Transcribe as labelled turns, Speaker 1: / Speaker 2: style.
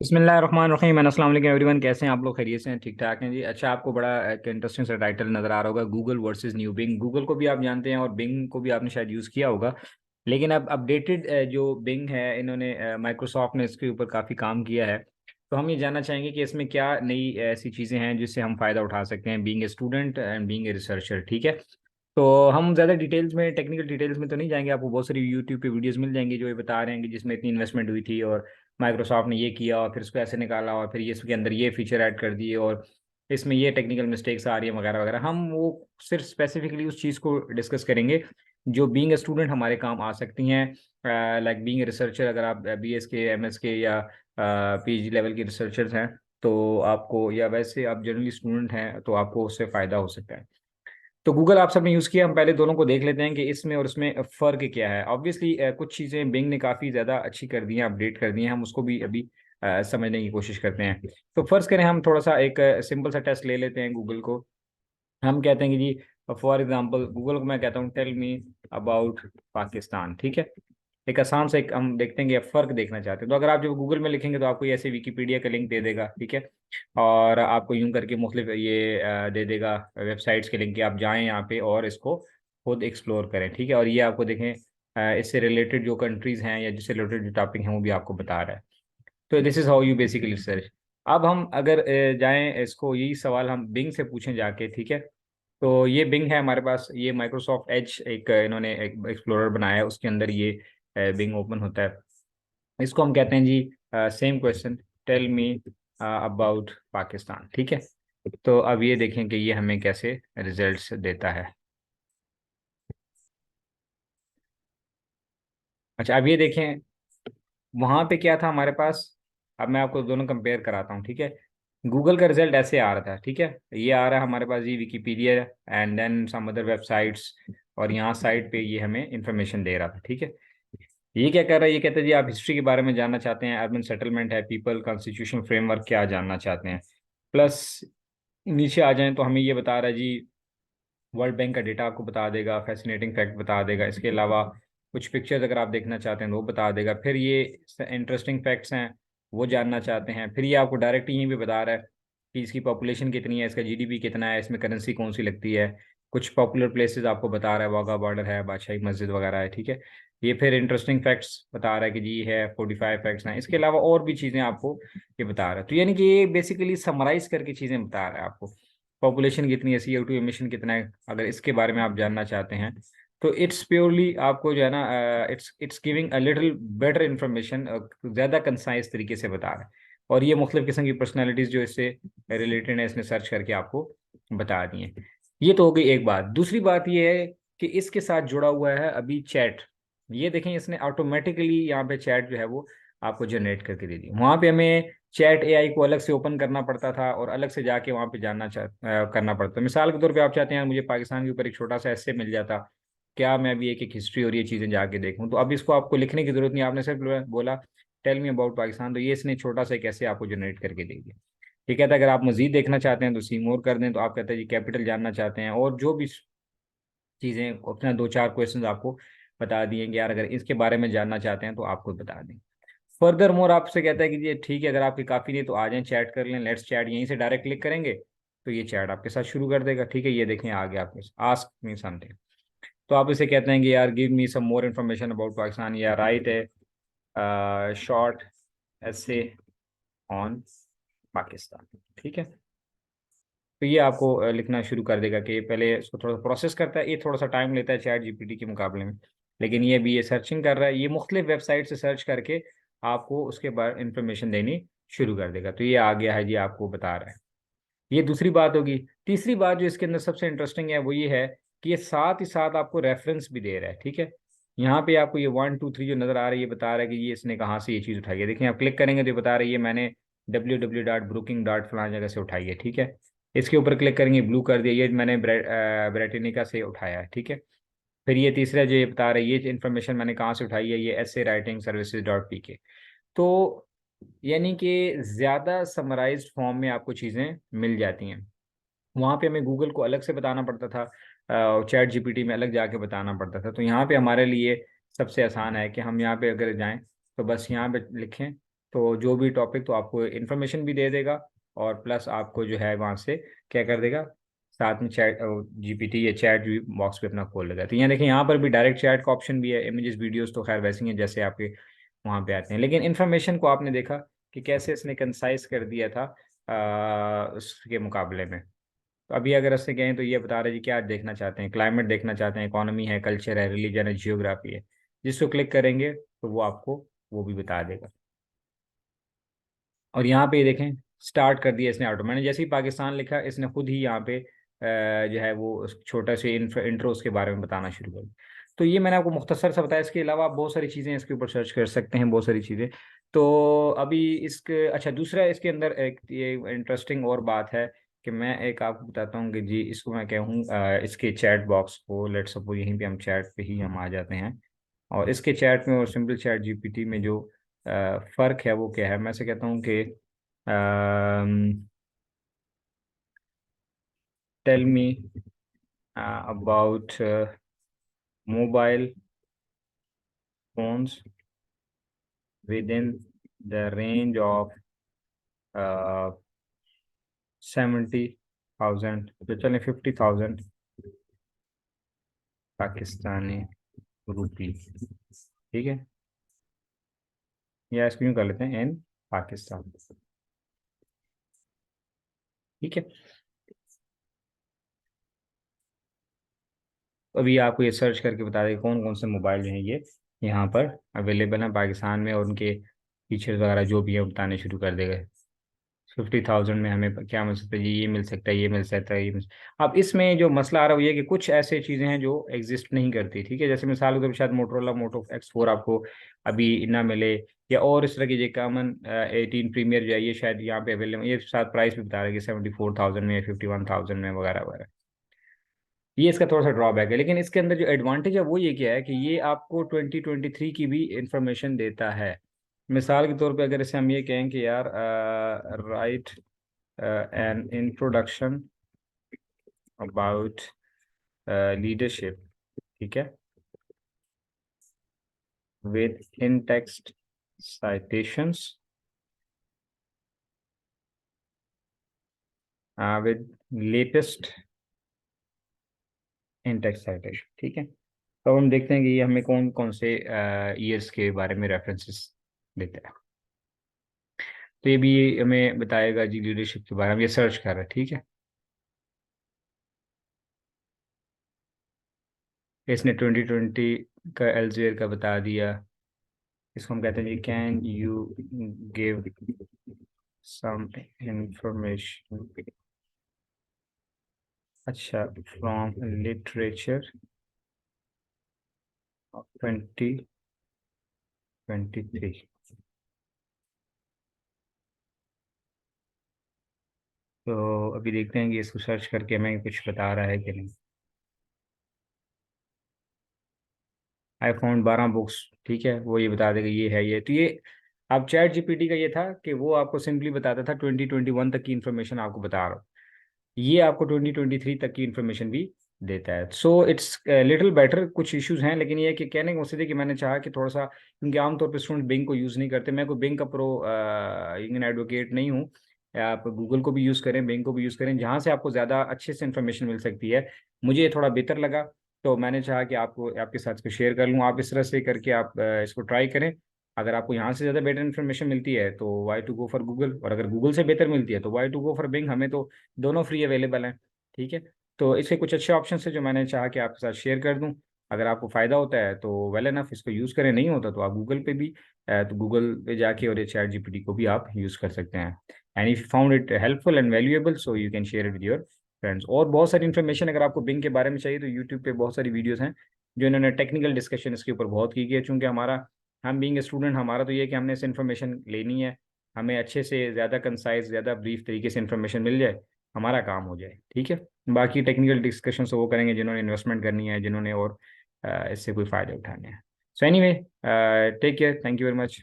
Speaker 1: बिस्मिल्लाहिर्रहमानिर्रहीम। अस्सलाम वालेकुम एवरीवन, कैसे हैं आप लोग? खैरियत से हैं? ठीक ठाक हैं जी। अच्छा, आपको बड़ा एक इंटरेस्टिंग सा टाइटल नज़र आ रहा होगा, Google versus new Bing. Google को भी आप जानते हैं और बिंग को भी आपने शायद यूज़ किया होगा, लेकिन अब अपडेटेड जो बिंग है, इन्होंने माइक्रोसॉफ्ट ने इसके ऊपर काफ़ी काम किया है। तो हम ये जानना चाहेंगे कि इसमें क्या नई ऐसी चीज़ें हैं जिससे हम फ़ायदा उठा सकते हैं, being a student and being a researcher. ठीक है, तो हम ज़्यादा डिटेल्स में, टेक्निकल डिटेल्स में तो नहीं जाएंगे। आपको बहुत सारी यूट्यूब पे वीडियोस मिल जाएंगी जो ये बता रहे हैं कि जिसमें इतनी इन्वेस्टमेंट हुई थी और माइक्रोसॉफ्ट ने ये किया और फिर इसको ऐसे निकाला और फिर ये इसके अंदर ये फीचर ऐड कर दिए और इसमें ये टेक्निकल मिस्टेक्स आ रही है वगैरह वगैरह। हम वो सिर्फ स्पेसिफिकली उस चीज़ को डिस्कस करेंगे जो बीइंग ए स्टूडेंट हमारे काम आ सकती हैं। लाइक बीइंग ए रिसर्चर, अगर आप बीएस के, एमएस के या पीजी लेवल के रिसर्चर्स हैं तो आपको, या वैसे आप जनरली स्टूडेंट हैं तो आपको उससे फ़ायदा हो सकता है। तो गूगल आप सबने यूज़ किया, हम पहले दोनों को देख लेते हैं कि इसमें और उसमें फ़र्क क्या है। ऑब्वियसली कुछ चीज़ें बिंग ने काफ़ी ज़्यादा अच्छी कर दी हैं, अपडेट कर दी हैं, हम उसको भी अभी समझने की कोशिश करते हैं। तो फ़र्ज़ करें, हम थोड़ा सा एक सिंपल सा टेस्ट ले लेते हैं गूगल को। हम कहते हैं कि जी, फॉर एग्जांपल गूगल को मैं कहता हूँ टेल मी अबाउट पाकिस्तान। ठीक है, एक आसान से, एक हम देखते हैं कि आप फ़र्क देखना चाहते हैं। तो अगर आप जब गूगल में लिखेंगे तो आपको ये ऐसे विकीपीडिया का लिंक दे देगा। ठीक है, और आपको यूं करके मुख्तलिफ ये दे देगा वेबसाइट्स के लिंक कि आप जाएं यहाँ पे और इसको खुद एक्सप्लोर करें। ठीक है, और ये आपको देखें इससे रिलेटेड जो कंट्रीज़ हैं या जिससे रिलेटेड जो टॉपिक हैं वो भी आपको बता रहा है। तो this is how you basically search. अब हम अगर जाएं, इसको यही सवाल हम बिंग से पूछें जाके। ठीक है, तो ये बिंग है हमारे पास, ये माइक्रोसॉफ्ट एज एक इन्होंने एक एक्सप्लोरर बनाया है, उसके अंदर ये बिंग ओपन होता है। इसको हम कहते हैं जी same question, tell me about Pakistan. ठीक है, तो अब ये देखें कि ये हमें कैसे रिजल्ट्स देता है। अच्छा, अब ये देखें वहाँ पे क्या था हमारे पास। अब मैं आपको दोनों कंपेयर कराता हूँ। ठीक है, गूगल का रिजल्ट ऐसे आ रहा था। ठीक है, ये आ रहा है हमारे पास ये Wikipedia and then some other websites, और यहाँ साइड पे ये हमें इंफॉर्मेशन दे रहा था। ठीक है, ये क्या कर रहा है, ये कहते हैं जी आप हिस्ट्री के बारे में जानना चाहते हैं, अर्बन सेटलमेंट है, पीपल, कॉन्स्टिट्यूशन फ्रेमवर्क क्या जानना चाहते हैं। प्लस नीचे आ जाएं तो हमें ये बता रहा है जी, वर्ल्ड बैंक का डेटा आपको बता देगा, फैसिनेटिंग फैक्ट बता देगा, इसके अलावा कुछ पिक्चर्स अगर आप देखना चाहते हैं तो वो बता देगा। फिर ये इंटरेस्टिंग फैक्ट्स हैं वो जानना चाहते हैं, फिर ये आपको डायरेक्ट यहीं भी बता रहा है कि इसकी पॉपुलेशन कितनी है, इसका जीडीपी कितना है, इसमें करेंसी कौन सी लगती है। कुछ पॉपुलर प्लेसेस आपको बता रहा है, वाघा बॉर्डर है, बादशाही मस्जिद वगैरह है। ठीक है, ये फिर इंटरेस्टिंग फैक्ट्स बता रहा है कि जी है 45 फैक्ट्स हैं, इसके अलावा और भी चीज़ें आपको ये बता रहा है। तो यानी कि ये बेसिकली समराइज करके चीज़ें बता रहा है आपको। पॉपुलेशन कितनी है, CO2 एमिशन कितना है, अगर इसके बारे में आप जानना चाहते हैं तो इट्स प्योरली आपको जो है ना, it's giving a little better information, ज़्यादा कंसाइज तरीके से बता रहा है। और ये मुख्तलिफ किस्म की पर्सनैलिटीज़ जो इससे रिलेटेड है इसने सर्च करके आपको बता दी हैं। ये तो हो गई एक बात। दूसरी बात ये है कि इसके साथ जुड़ा हुआ है अभी चैट। ये देखें, इसने ऑटोमेटिकली यहाँ पे चैट जो है वो आपको जनरेट करके दे दी। वहाँ पे हमें चैट एआई को अलग से ओपन करना पड़ता था और अलग से जाके वहाँ पे करना पड़ता। मिसाल के तौर पे आप चाहते हैं मुझे पाकिस्तान के ऊपर एक छोटा सा ऐसे मिल जाता, क्या मैं अभी एक एक हिस्ट्री और ये चीज़ें जाके देखूँ, तो अब इसको आपको लिखने की जरूरत नहीं, आपने सिर्फ बोला टेल मी अबाउट पाकिस्तान, तो ये इसने छोटा सा एक ऐसे आपको जनरेट करके दे दिया। ठीक है, तो अगर आप मजीद देखना चाहते हैं तो सी मोर कर दें, तो आप कहते हैं जी कैपिटल जानना चाहते हैं और जो भी चीज़ें, अपना दो चार क्वेश्चन आपको बता दिए कि यार अगर इसके बारे में जानना चाहते हैं तो आपको बता दें। फर्दर मोर आपसे कहता है कि ये ठीक है, अगर आपकी काफ़ी नहीं तो आ जाएं चैट कर लें, लेट्स चैट, यहीं से डायरेक्ट क्लिक करेंगे तो ये चैट आपके साथ शुरू कर देगा। ठीक है, ये देखें आ गया आपके आस्क मी समथिंग। तो आप इसे कहते हैं कि यार give me some more information about Pakistan, या राइट है शॉर्ट ऐसे ऑन पाकिस्तान। ठीक है, तो ये आपको लिखना शुरू कर देगा कि पहले इसको थोड़ा सा प्रोसेस करता है, ये थोड़ा सा टाइम लेता है चैट जीपीटी के मुकाबले में, लेकिन ये भी ये सर्चिंग कर रहा है, ये मुख्तलिफ वेबसाइट से सर्च करके आपको उसके बाद इंफॉर्मेशन देनी शुरू कर देगा। तो ये आ गया है जी, आपको बता रहा है। ये दूसरी बात होगी। तीसरी बात जो इसके अंदर सबसे इंटरेस्टिंग है वो ये है कि ये साथ ही साथ आपको रेफरेंस भी दे रहा है। ठीक है, यहाँ पे आपको ये 1 2 3 जो नज़र आ रहा है ये बता रहा है कि ये इसने कहाँ से ये चीज़ उठाई है। देखिए आप क्लिक करेंगे तो ये बता रही है मैंने www.brooking. फलां जगह से उठाई है। ठीक है, इसके ऊपर क्लिक करेंगे, ब्लू कर दिया, ये मैंने ब्रेटिनिका से उठाया है। ठीक है, फिर ये तीसरा जो ये बता रहा है ये इन्फॉर्मेशन मैंने कहाँ से उठाई है, ये essay writing services.pk। तो यानी कि ज़्यादा समराइज्ड फॉर्म में आपको चीज़ें मिल जाती हैं। वहाँ पे हमें गूगल को अलग से बताना पड़ता था, चैट जीपीटी में अलग जाके बताना पड़ता था। तो यहाँ पे हमारे लिए सबसे आसान है कि हम यहाँ पे अगर जाएं तो बस यहाँ पे लिखें तो जो भी टॉपिक, तो आपको इन्फॉर्मेशन भी दे देगा और प्लस आपको जो है वहाँ से क्या कर देगा, साथ में चैट जीपीटी या चैट बॉक्स भी अपना खोल लेगा। तो यहाँ देखिए, यहाँ पर भी डायरेक्ट चैट का ऑप्शन भी है। इमेजेस वीडियोस तो खैर वैसे ही हैं जैसे आपके वहाँ पे आते हैं, लेकिन इन्फॉर्मेशन को आपने देखा कि कैसे इसने कंसाइज कर दिया था उसके मुकाबले में। तो अभी अगर इससे कहें तो ये बता रहे जी क्या देखना चाहते हैं, क्लाइमेट देखना चाहते हैं, इकोनॉमी है, कल्चर है, रिलीजन है, जियोग्राफी है। जिसको क्लिक करेंगे तो वो आपको वो भी बता देगा। और यहाँ पे ये देखें, स्टार्ट कर दिया इसने ऑटो। मैंने जैसे ही पाकिस्तान लिखा, इसने खुद ही यहाँ पे जो है वो छोटा से इंट्रो उसके बारे में बताना शुरू कर दिया। तो ये मैंने आपको मुख्तसर सा बताया। इसके अलावा आप बहुत सारी चीज़ें इसके ऊपर सर्च कर सकते हैं, बहुत सारी चीज़ें। तो अभी इसके अच्छा, दूसरा इसके अंदर एक ये इंटरेस्टिंग और बात है कि मैं एक आपको बताता हूँ कि जी इसको मैं कहूँ इसके चैट बॉक्स को, लेट सपोज यहीं पे हम चैट पे ही हम आ जाते हैं। और इसके चैट में और सिंपल चैट जीपीटी में जो फ़र्क है वो क्या है, मैं से कहता हूँ कि tell me about mobile phones within the range of 70,000, तो चलें 50,000 पाकिस्तानी रुपी, ठीक है। या इसको यूँ कर लेते हैं इन पाकिस्तान, ठीक है। अभी आपको ये सर्च करके बता दें कौन कौन से मोबाइल जो हैं ये यहाँ पर अवेलेबल हैं पाकिस्तान में, और उनके फीचर्स वगैरह जो भी है बताने शुरू कर देगा। 50,000 में हमें क्या मिल सकता है जी, ये मिल सकता है, ये मिल सकता है, ये मिल। अब इसमें जो मसला आ रहा है वो ये कि कुछ ऐसे चीज़ें हैं जो एग्जिस्ट नहीं करती, ठीक है। जैसे मिसाल के तौर पर शायद मोटरोला मोटो X4 आपको अभी ना मिले, या और इस तरह की जो कॉमन 18 प्रीमियर जो है ये शायद यहाँ पे अवेलेबल, ये साथ प्राइस भी बता रहे हैं कि 74,000 में, 51,000 में वगैरह वगैरह। ये इसका थोड़ा सा ड्रॉबैक है, लेकिन इसके अंदर जो एडवांटेज है वो ये क्या है कि ये आपको 2023 की भी इंफॉर्मेशन देता है। मिसाल के तौर पे अगर इसे हम ये कहें कि यार right an introduction about leadership, ठीक है, with in text citations, with latest in text citation, ठीक है। तो अब हम देखते हैं कि ये हमें कौन कौन से ईयर्स के बारे में रेफरेंसेस देता है। तो ये भी हमें बताएगा जी लीडरशिप के बारे में, ये सर्च कर रहा है, ठीक है। इसने 2020 का एल्सेवियर का बता दिया। इसको हम कहते हैं जी can you give some information, अच्छा, फ्रॉम लिटरेचर ऑफ 2023। तो अभी देखते हैं कि इसको सर्च करके हमें कुछ बता रहा है कि नहीं। आई फाउंड 12 बुक्स, ठीक है, वो ये बता देगा ये है ये। तो ये अब चैट जीपीटी का ये था कि वो आपको सिंपली बताता था 2021 तक की इन्फॉर्मेशन आपको बता रहा हूँ, ये आपको 2023 तक की इन्फॉर्मेशन भी देता है। So it's little better. कुछ इश्यूज हैं, लेकिन ये है कि कहने का मकसद है कि मैंने चाहा कि थोड़ा सा, क्योंकि आमतौर पर स्टूडेंट बिंग को यूज़ नहीं करते, मैं कोई बिंग का प्रो इंजन एडवोकेट नहीं हूँ। आप गूगल को भी यूज़ करें, बिंग को भी यूज़ करें, जहाँ से आपको ज़्यादा अच्छे से इन्फॉर्मेशन मिल सकती है। मुझे ये थोड़ा बेहतर लगा, तो मैंने चाहा कि आपको आपके साथ इसको शेयर कर लूँ। आप इस तरह से करके आप इसको ट्राई करें। अगर आपको यहाँ से ज़्यादा बेटर इन्फॉर्मेशन मिलती है तो why to go for Google, और अगर गूगल से बेहतर मिलती है तो why to go for Bing. हमें तो दोनों फ्री अवेलेबल हैं, ठीक है। तो इसके कुछ अच्छे ऑप्शन है जो मैंने चाहा कि आपके साथ शेयर कर दूं। अगर आपको फ़ायदा होता है तो वेल एनफ इसको यूज़ करें, नहीं होता तो आप गूगल पे भी तो गूगल पे जाके और ये चैट जीपीटी को भी आप यूज़ कर सकते हैं। And if you found it helpful and valuable so you can share it with your friends. और बहुत सारी इन्फॉर्मेशन अगर आपको बिंग के बारे में चाहिए तो यूट्यूब पे बहुत सारी वीडियोज़ हैं जो इन्होंने टेक्निकल डिस्कशन इसके ऊपर बहुत की गई है। चूँकि हमारा, हम बीइंग स्टूडेंट, हमारा तो ये है कि हमने इस इन्फॉर्मेशन लेनी है, हमें अच्छे से ज़्यादा कंसाइज, ज़्यादा ब्रीफ तरीके से इन्फॉर्मेशन मिल जाए, हमारा काम हो जाए, ठीक है। बाकी टेक्निकल डिस्कशन वो करेंगे जिन्होंने इन्वेस्टमेंट करनी है, जिन्होंने और इससे कोई फ़ायदे उठाने हैं। So anyway, take care, thank you very much.